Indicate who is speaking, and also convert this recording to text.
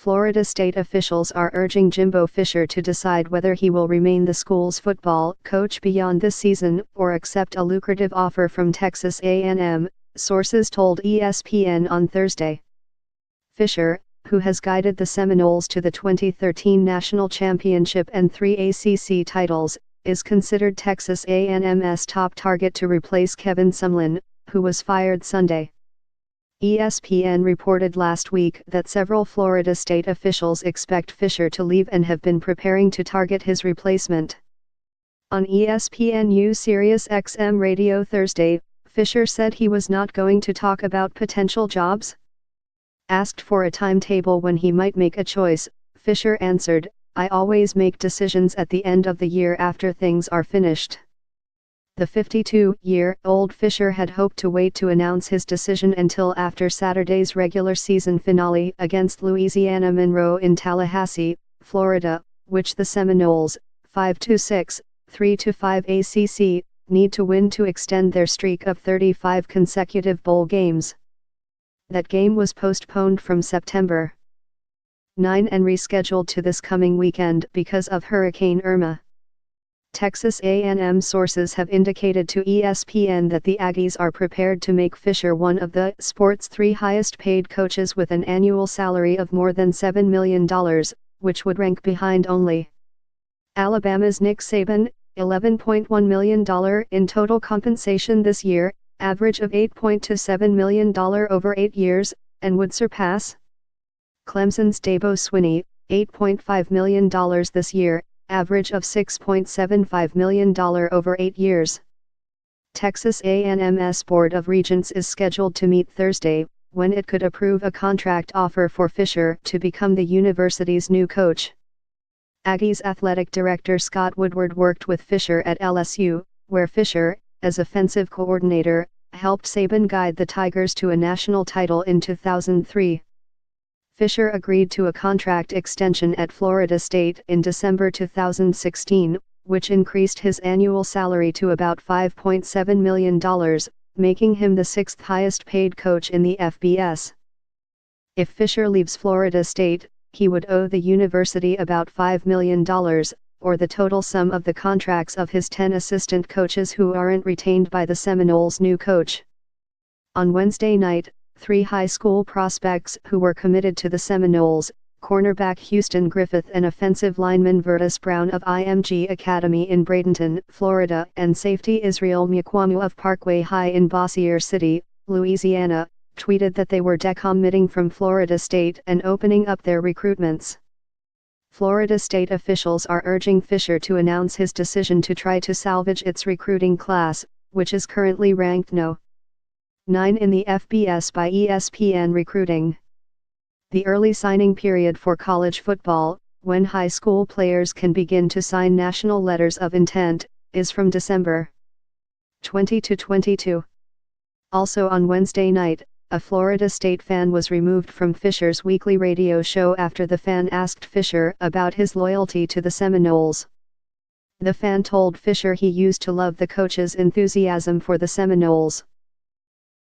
Speaker 1: Florida State officials are urging Jimbo Fisher to decide whether he will remain the school's football coach beyond this season or accept a lucrative offer from Texas A&M, sources told ESPN on Thursday. Fisher, who has guided the Seminoles to the 2013 national championship and 3 ACC titles, is considered Texas A&M's top target to replace Kevin Sumlin, who was fired Sunday. ESPN reported last week that several Florida State officials expect Fisher to leave and have been preparing to target his replacement. On ESPNU Sirius XM Radio Thursday, Fisher said he was not going to talk about potential jobs. Asked for a timetable when he might make a choice, Fisher answered, "I always make decisions at the end of the year after things are finished." The 52-year-old Fisher had hoped to wait to announce his decision until after Saturday's regular season finale against Louisiana Monroe in Tallahassee, Florida, which the Seminoles, 5-6, 3-5 ACC, need to win to extend their streak of 35 consecutive bowl games. That game was postponed from September 9 and rescheduled to this coming weekend because of Hurricane Irma. Texas A&M sources have indicated to ESPN that the Aggies are prepared to make Fisher one of the sport's 3 highest-paid coaches with an annual salary of more than $7 million, which would rank behind only Alabama's Nick Saban, $11.1 million in total compensation this year, average of $8.27 million over 8 years, and would surpass Clemson's Dabo Swinney, $8.5 million this year, average of $6.75 million over 8 years. Texas A&M's Board of Regents is scheduled to meet Thursday, when it could approve a contract offer for Fisher to become the university's new coach. Aggies athletic director Scott Woodward worked with Fisher at LSU, where Fisher, as offensive coordinator, helped Saban guide the Tigers to a national title in 2003. Fisher agreed to a contract extension at Florida State in December 2016, which increased his annual salary to about $5.7 million, making him the 6th highest paid coach in the FBS. If Fisher leaves Florida State, he would owe the university about $5 million, or the total sum of the contracts of his 10 assistant coaches who aren't retained by the Seminoles' new coach. On Wednesday night, 3 high school prospects who were committed to the Seminoles, cornerback Houston Griffith and offensive lineman Vertus Brown of IMG Academy in Bradenton, Florida, and safety Israel Mukwamo of Parkway High in Bossier City, Louisiana, tweeted that they were decommitting from Florida State and opening up their recruitments. Florida State officials are urging Fisher to announce his decision to try to salvage its recruiting class, which is currently ranked No. 9 in the FBS by ESPN Recruiting. The early signing period for college football, when high school players can begin to sign national letters of intent, is from December 20 to 22. Also on Wednesday night, a Florida State fan was removed from Fisher's weekly radio show after the fan asked Fisher about his loyalty to the Seminoles. The fan told Fisher he used to love the coach's enthusiasm for the Seminoles.